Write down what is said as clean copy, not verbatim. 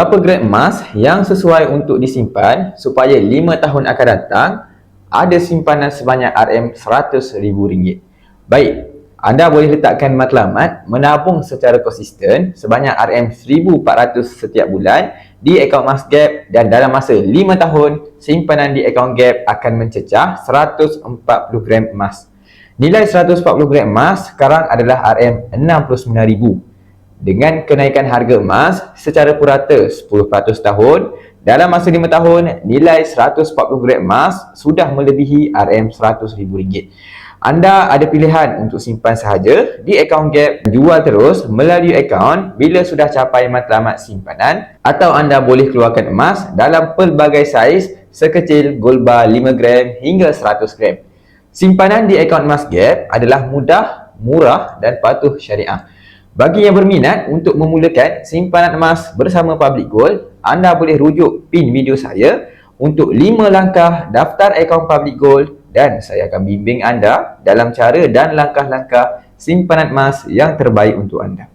Berapa gram emas yang sesuai untuk disimpan supaya 5 tahun akan datang ada simpanan sebanyak RM100,000? Baik, anda boleh letakkan matlamat menabung secara konsisten sebanyak RM1,400 setiap bulan di akaun Emas Gap, dan dalam masa 5 tahun, simpanan di akaun Gap akan mencecah 140 gram emas. Nilai 140 gram emas sekarang adalah RM69,000. Dengan kenaikan harga emas secara purata 10% tahun, dalam masa 5 tahun, nilai 140 gram emas sudah melebihi RM100,000. Anda ada pilihan untuk simpan sahaja di akaun Gap, jual terus melalui akaun bila sudah capai matlamat simpanan, atau anda boleh keluarkan emas dalam pelbagai saiz sekecil gold bar 5 gram hingga 100 gram. Simpanan di akaun Emas Gap adalah mudah, murah dan patuh syariah. Bagi yang berminat untuk memulakan simpanan emas bersama Public Gold, anda boleh rujuk pin video saya untuk 5 langkah daftar akaun Public Gold, dan saya akan bimbing anda dalam cara dan langkah-langkah simpanan emas yang terbaik untuk anda.